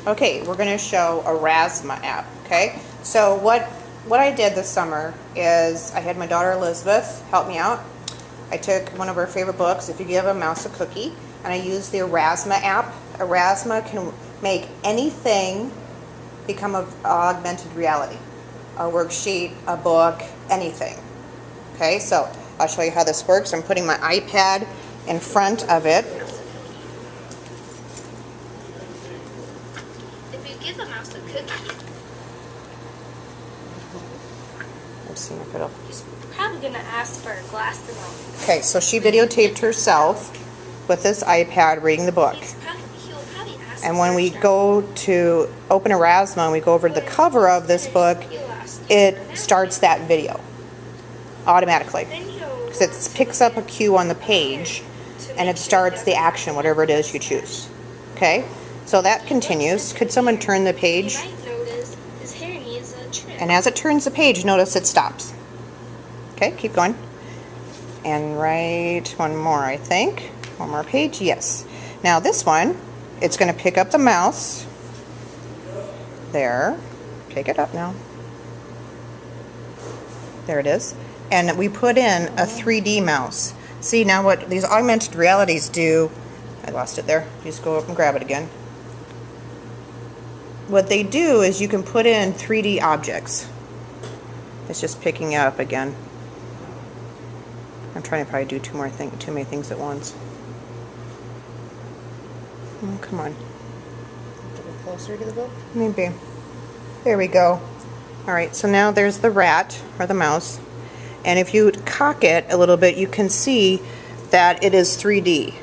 Okay, we're going to show a Rasma app, okay? So what I did this summer is I had my daughter Elizabeth help me out. I took one of her favorite books, If You Give a Mouse a Cookie, and I used the Rasma app. Rasma can make anything become an augmented reality. A worksheet, a book, anything. Okay, so I'll show you how this works. I'm putting my iPad in front of it. If you give a mouse a cookie, Let's see if it'll... he's probably going to ask for a glass of milk. Okay, so she videotaped herself with this iPad reading the book. He'll probably ask And when we go to open a Rasma and we go over to the cover of this book, it starts that video automatically. Because it picks up a cue on the page and it starts the action, whatever it is you choose. Okay, so that continues. Could someone turn the page? You might notice his hair needs a trim. And as it turns the page, notice it stops. Okay, keep going. And write one more, I think. One more page, yes. Now this one, it's going to pick up the mouse. There. Pick it up now. There it is. And we put in a 3D mouse. See, now what these augmented realities do, I lost it there. Just go up and grab it again. What they do is you can put in 3D objects. It's just picking it up again. I'm trying to probably do too many things at once. Oh, come on. A little closer to the book? Maybe. There we go. Alright, so now there's the rat, or the mouse. And if you cock it a little bit, you can see that it is 3D.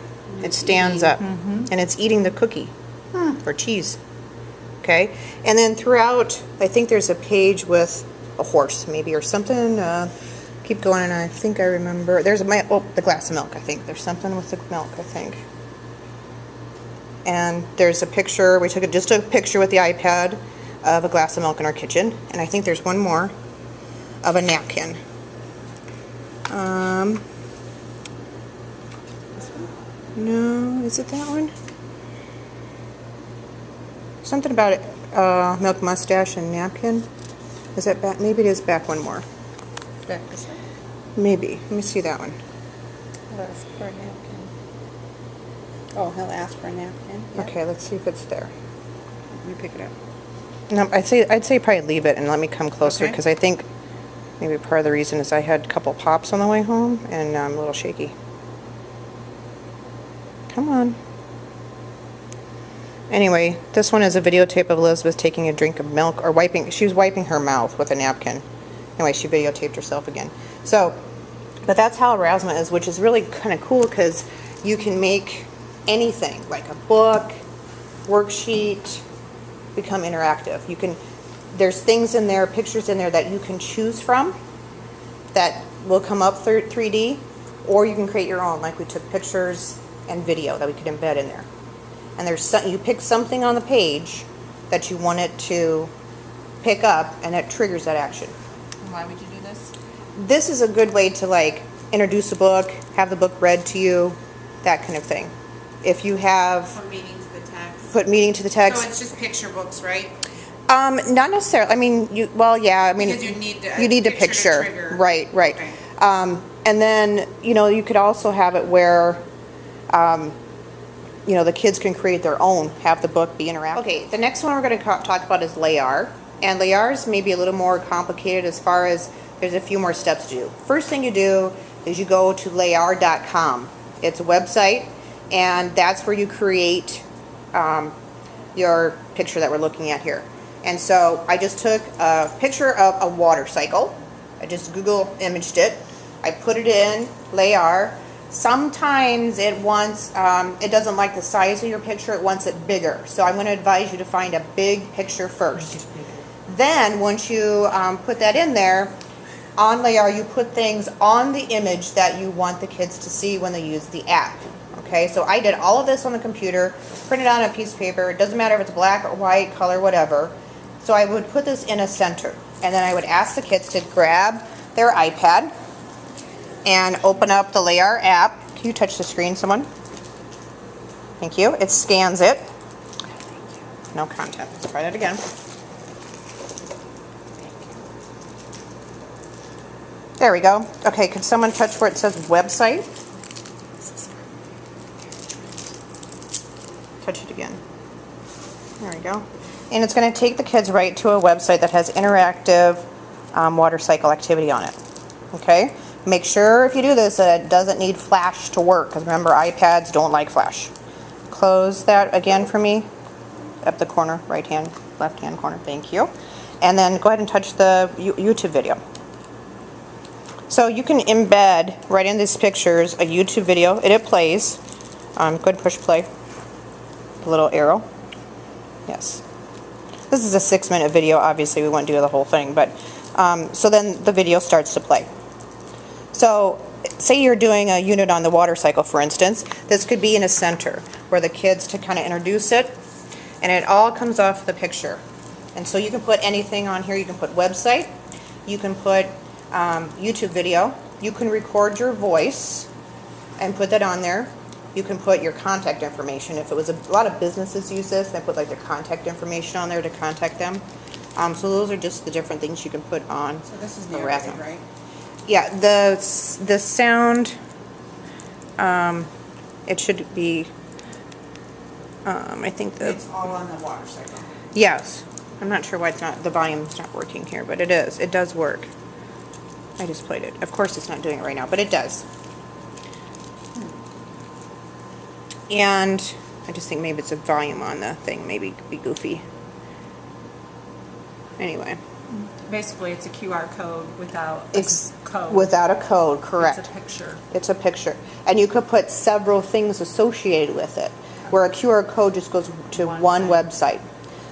It stands up. And it's eating the cookie. Or cheese. Okay? And then throughout, I think there's a page with a horse, maybe, or something. Keep going, and I think I remember. There's the glass of milk, I think. There's something with the milk, I think. And there's a picture. We took just a picture with the iPad of a glass of milk in our kitchen. And I think there's one more of a napkin. No, is it that one? Something about it, milk mustache and napkin. Is that back? Maybe it is back one more. Back this way. Maybe. Let me see that one. He'll ask for a napkin. Oh, he'll ask for a napkin. Yep. Okay, let's see if it's there. You pick it up. No, I'd say probably leave it and let me come closer, Okay. because I think maybe part of the reason is I had a couple pops on the way home and I'm a little shaky. Come on. Anyway, this one is a videotape of Elizabeth taking a drink of milk, or she was wiping her mouth with a napkin. Anyway, she videotaped herself again. So, but that's how Rasma is, which is really kind of cool because you can make anything, like a book, worksheet, become interactive. There's things in there, pictures in there that you can choose from that will come up 3D, or you can create your own, like we took pictures and video that we could embed in there. And you pick something on the page that you want it to pick up, and it triggers that action. And why would you do this? This is a good way to like introduce a book, have the book read to you, that kind of thing. If you have Put meaning to the text. put meaning to the text. So it's just picture books, right? Not necessarily. I mean, Because you need a picture. to trigger. Right. Okay. And then you could also have it where the kids can create their own, have the book be interactive. Okay, the next one we're going to talk about is Layar. And Layar's maybe a little more complicated as far as there's a few more steps to do. First thing you do is you go to layar.com. It's a website, and that's where you create your picture that we're looking at here. And so I just took a picture of a water cycle. I just Google imaged it. I put it in Layar. Sometimes it doesn't like the size of your picture, it wants it bigger. So I'm going to advise you to find a big picture first. Then once you put that in there, on Layar you put things on the image that you want the kids to see when they use the app. Okay, so I did all of this on the computer, printed on a piece of paper. It doesn't matter if it's black or white, color, whatever. So I would put this in a center, and then I would ask the kids to grab their iPad and open up the Layar app. Can you touch the screen, someone? Thank you. It scans it. no content. Let's try that again. There we go. Okay, could someone touch where it says website? Touch it again. There we go. And it's going to take the kids right to a website that has interactive water cycle activity on it. Okay? Make sure if you do this that it doesn't need flash to work, because remember, iPads don't like flash. Close that again for me. Up the corner, right hand, left hand corner. Thank you. And then go ahead and touch the YouTube video. So you can embed right in these pictures a YouTube video, and it plays. Go ahead and push play. The little arrow. Yes. This is a 6-minute video. Obviously, we won't do the whole thing, but so then the video starts to play. So say you're doing a unit on the water cycle, for instance. This could be in a center where the kids to kind of introduce it, and it all comes off the picture. And so you can put anything on here. You can put website. You can put YouTube video. You can record your voice and put that on there. You can put your contact information. If it was a lot of businesses use this, they put like their contact information on there to contact them. So those are just the different things you can put on. So this is the narrated, right? Yeah, the sound. It should be. I think It's all on the water cycle. Yes. I'm not sure why it's not. The volume's not working here, but it is. It does work. I just played it. Of course, it's not doing it right now, but it does. And I just think maybe it's a volume on the thing. Maybe it could be goofy. Anyway. Basically, it's a QR code without a code. Without a code, correct. It's a picture. It's a picture. And you could put several things associated with it, where a QR code just goes to one website.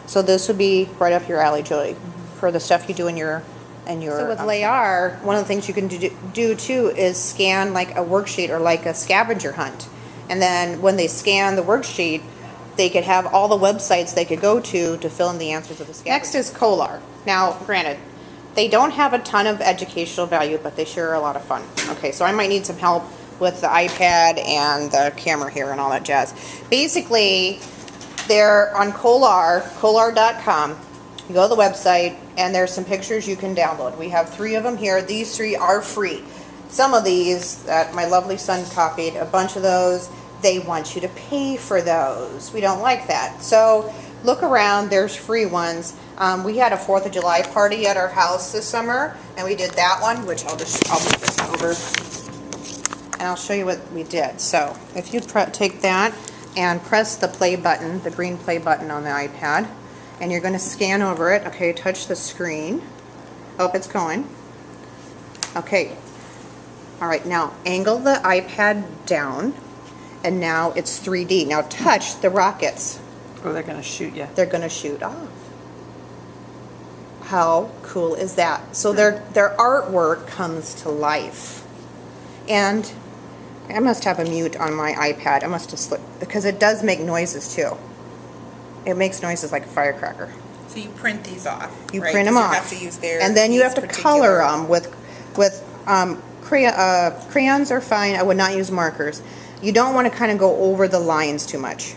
So this would be right up your alley, Jody, for the stuff you do in your... So with LAR, one of the things you can do too is scan like a worksheet or like a scavenger hunt. And then when they scan the worksheet, they could have all the websites they could go to fill in the answers of the scavenger. Next is COLAR. Now, granted, they don't have a ton of educational value, but they sure are a lot of fun. Okay, so I might need some help with the iPad and the camera here and all that jazz. Basically, they're on COLAR, colar.com. You go to the website, and there's some pictures you can download. We have 3 of them here. These 3 are free. Some of these that my lovely son copied, a bunch of those, they want you to pay for those. We don't like that. So look around. There's free ones. We had a 4th of July party at our house this summer, and we did that one, which I'll move this over, and I'll show you what we did. So if you take that and press the play button, the green play button on the iPad, and you're going to scan over it. Okay, touch the screen. Oh, it's going. Okay. All right, now angle the iPad down, and now it's 3D. Now touch the rockets. Oh, they're going to shoot you. They're going to shoot off. How cool is that? So their artwork comes to life. And I must have a mute on my iPad. I must have slipped, because it does make noises too. It makes noises like a firecracker. So you print these off. You right? print them 'Cause off. You have to use their. And then you have to color them with crayons are fine. I would not use markers. You don't want to kind of go over the lines too much.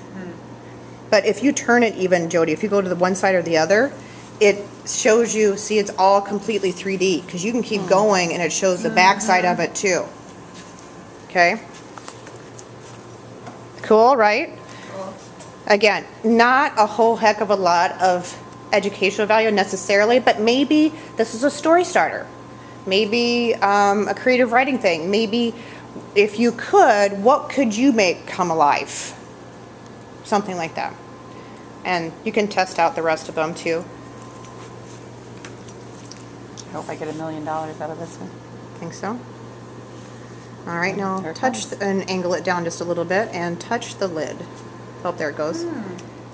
But if you turn it even, Jody, if you go to the one side or the other, it shows you, see, it's all completely 3D, because you can keep going and it shows the back side of it too. Okay? Cool, right? Cool. Again, not a whole heck of a lot of educational value necessarily, but maybe this is a story starter. Maybe a creative writing thing. Maybe if you could, what could you make come alive? Something like that. And you can test out the rest of them too. I hope I get $1 million out of this one. Think so? All right, now touch and angle it down just a little bit and touch the lid. Oh, there it goes.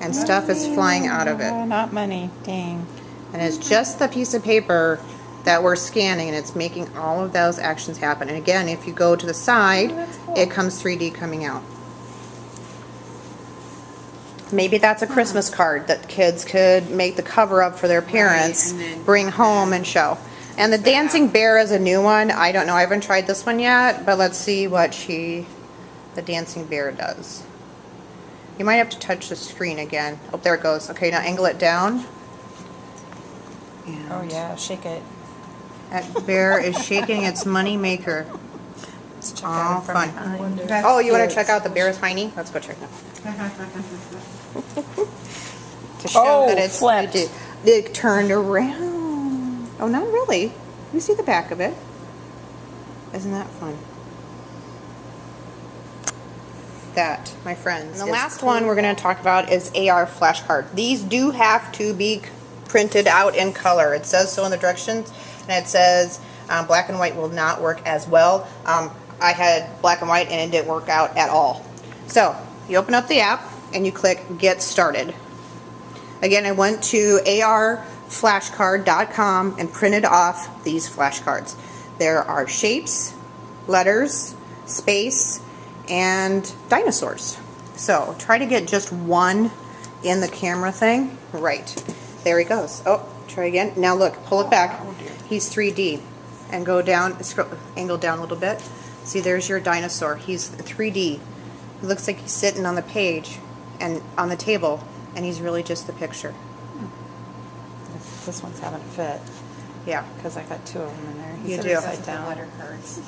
And stuff is flying out of it. Oh, not money. Dang. And it's just the piece of paper that we're scanning, and it's making all of those actions happen. And again, if you go to the side, that's cool. it comes 3D coming out. Maybe that's a Christmas card that kids could make the cover up for their parents, and then bring home and show. And the dancing bear is a new one. I don't know. I haven't tried this one yet, but let's see what the dancing bear does. You might have to touch the screen again. Oh, there it goes. Okay, now angle it down. Oh yeah, shake it. That bear is shaking its money maker. Let's check Oh, out from fun. behind. Oh, you want to check out the bear's hiney? Let's go check that. To show Oh, that it's flipped. it turned around. Oh, not really. You see the back of it. Isn't that fun? That, my friends. And the last one we're going to talk about is AR flashcard. These do have to be printed out in color. It says so in the directions, and it says black and white will not work as well. I had black and white and it didn't work out at all. So you open up the app and you click Get Started. Again, I went to arflashcard.com and printed off these flashcards. There are shapes, letters, space, and dinosaurs. So try to get just one in the camera thing. Right. There he goes. Oh, try again. Now look, pull it back. He's 3D. And go down, angle down a little bit. See, there's your dinosaur. He's 3D. He looks like he's sitting on the page and on the table, and he's really just the picture. This one's haven't fit Yeah. because I got two of them in there. You He's do. upside down. Letter cards.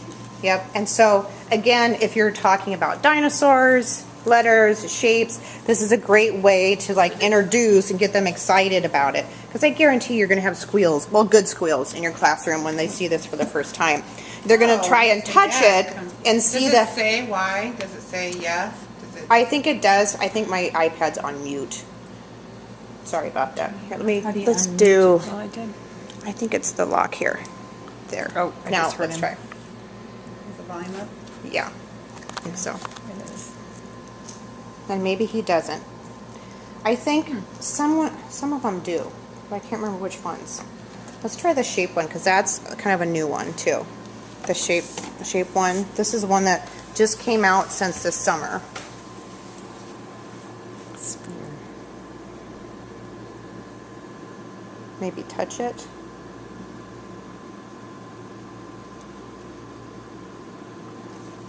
Yep. And so, again, if you're talking about dinosaurs, letters, shapes, this is a great way to like introduce and get them excited about it. Because I guarantee you're going to have squeals, well, good squeals in your classroom when they see this for the first time. They're going to try and touch it and see Does it the... say why? Does it say yes? Does it? I think it does. I think my iPad's on mute. Sorry about that. Here, let me, How do you let's unmute do... it? Oh, I did. I think it's the lock here. There. Oh, I now just heard let's him. try. Is the volume up? Yeah, I think so. It is. And maybe he doesn't. I think some of them do, but I can't remember which ones. Let's try the shape one because that's kind of a new one too. The shape one. This is one that just came out since this summer. Sphere. Maybe touch it.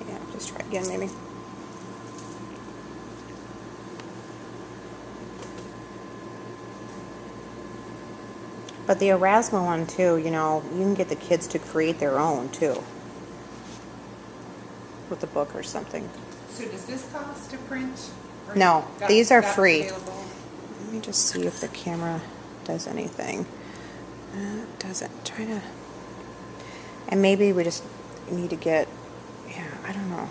Yeah, just try again maybe. But the Erasmus one too, you know, you can get the kids to create their own too. With a book or something. So does this cost to print? Or No, these are that's free. available? Let me just see if the camera does anything. It doesn't. Try to... And maybe we just need to get... Yeah, I don't know.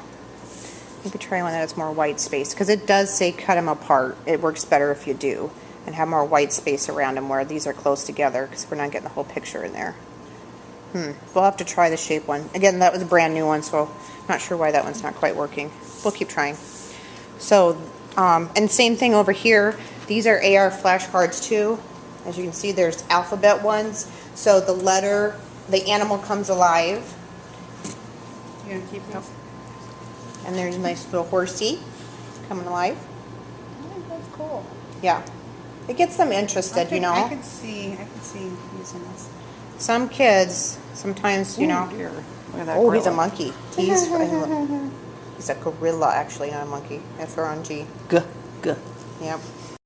Maybe try one that has more white space. Because it does say cut them apart. It works better if you do. And have more white space around them where these are close together. Because we're not getting the whole picture in there. We'll have to try the shape one. Again, that was a brand new one, so I'm not sure why that one's not quite working. We'll keep trying. So, and same thing over here. These are AR flashcards too. As you can see, there's alphabet ones. So the letter, the animal comes alive. You gonna keep this? And there's a nice little horsey coming alive. I think that's cool. Yeah. It gets them interested, you know. I can see using this. Some kids, sometimes, you know. Dear. Look at that. Oh, he's a gorilla. monkey. He's a gorilla, actually, not a monkey. F-R-O-N-G. Guh, guh. Yep.